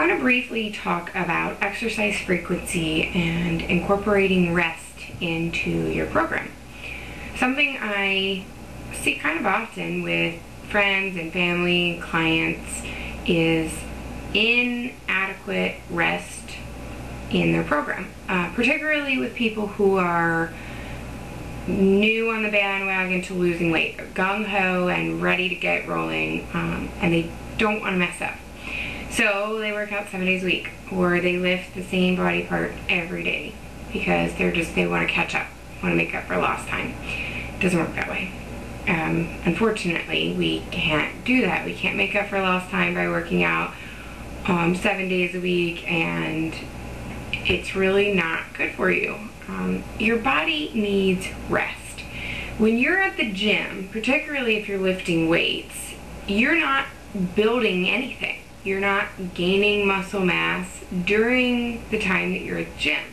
I want to briefly talk about exercise frequency and incorporating rest into your program. Something I see kind of often with friends and family and clients is inadequate rest in their program, particularly with people who are new on the bandwagon to losing weight, gung-ho and ready to get rolling, and they don't want to mess up. So they work out 7 days a week, or they lift the same body part every day because they want to catch up, want to make up for lost time. It doesn't work that way. Unfortunately, we can't do that. We can't make up for lost time by working out 7 days a week, and it's really not good for you. Your body needs rest. When you're at the gym, particularly if you're lifting weights, you're not building anything. You're not gaining muscle mass during the time that you're at the gym.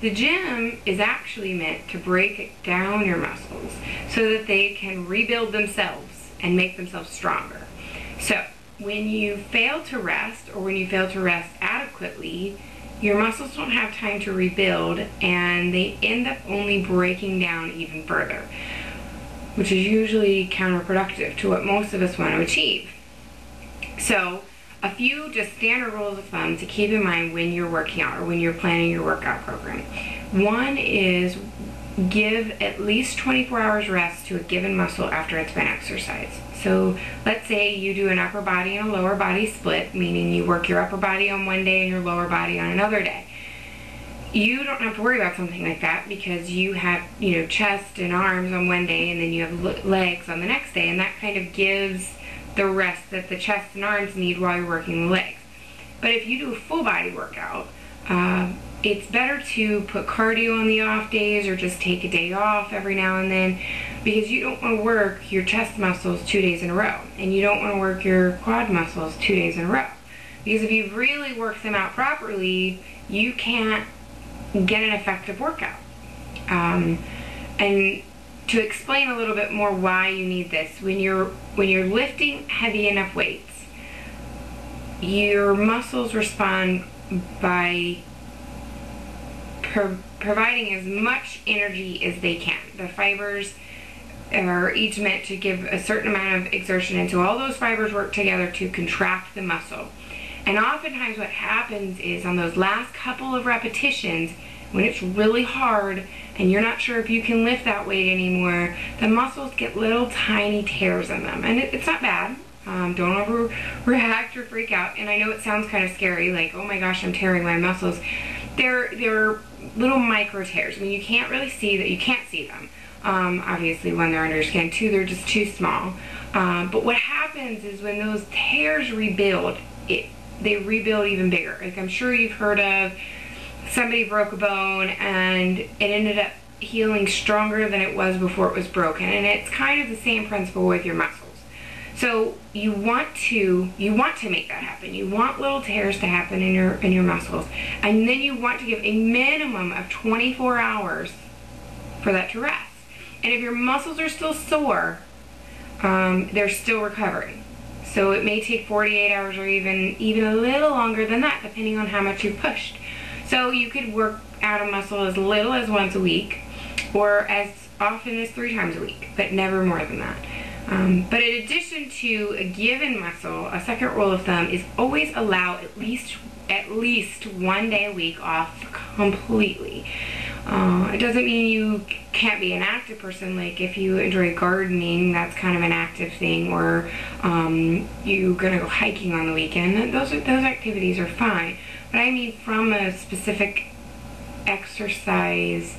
The gym is actually meant to break down your muscles so that they can rebuild themselves and make themselves stronger. So when you fail to rest, or when you fail to rest adequately, your muscles don't have time to rebuild, and they end up only breaking down even further, which is usually counterproductive to what most of us want to achieve. So a few just standard rules of thumb to keep in mind when you're working out or when you're planning your workout program. One is give at least 24 hours rest to a given muscle after it's been exercised. So let's say you do an upper body and a lower body split, meaning you work your upper body on one day and your lower body on another day. You don't have to worry about something like that because you have, chest and arms on one day, and then you have legs on the next day, and that kind of gives the rest that the chest and arms need while you're working the legs. But if you do a full body workout, it's better to put cardio on the off days, or just take a day off every now and then, because you don't want to work your chest muscles 2 days in a row, and you don't want to work your quad muscles 2 days in a row. Because if you really work them out properly, you can't get an effective workout. And to explain a little bit more why you need this, when you're lifting heavy enough weights, your muscles respond by providing as much energy as they can. The fibers are each meant to give a certain amount of exertion, and so all those fibers work together to contract the muscle. And oftentimes what happens is, on those last couple of repetitions, when it's really hard and you're not sure if you can lift that weight anymore, the muscles get little tiny tears in them. And it's not bad. Don't overreact or freak out. And I know it sounds kind of scary, like, oh my gosh, I'm tearing my muscles. They're little micro tears. I mean, you can't really see that. You can't see them. Obviously, when they're under your skin. Two, they're just too small. But what happens is, when those tears rebuild, they rebuild even bigger. Like, I'm sure you've heard of somebody broke a bone and it ended up healing stronger than it was before it was broken. And it's kind of the same principle with your muscles. So you want to make that happen. You want little tears to happen in your muscles, and then you want to give a minimum of 24 hours for that to rest. And if your muscles are still sore, they're still recovering. So it may take 48 hours or even a little longer than that, depending on how much you've pushed. So you could work out a muscle as little as once a week, or as often as 3 times a week, but never more than that. But in addition to a given muscle, a second rule of thumb is always allow at least 1 day a week off completely. It doesn't mean you can't be an active person. Like, if you enjoy gardening, that's kind of an active thing, or you're gonna go hiking on the weekend. Those activities are fine. But I mean, from a specific exercise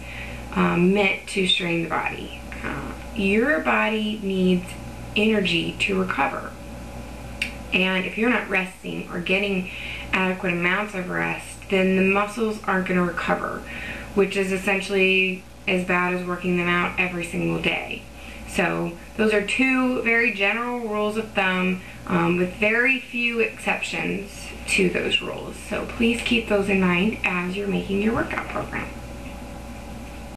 meant to strain the body. Your body needs energy to recover. And if you're not resting or getting adequate amounts of rest, then the muscles aren't going to recover, which is essentially as bad as working them out every single day. So those are 2 very general rules of thumb, with very few exceptions to those rules. So please keep those in mind as you're making your workout program.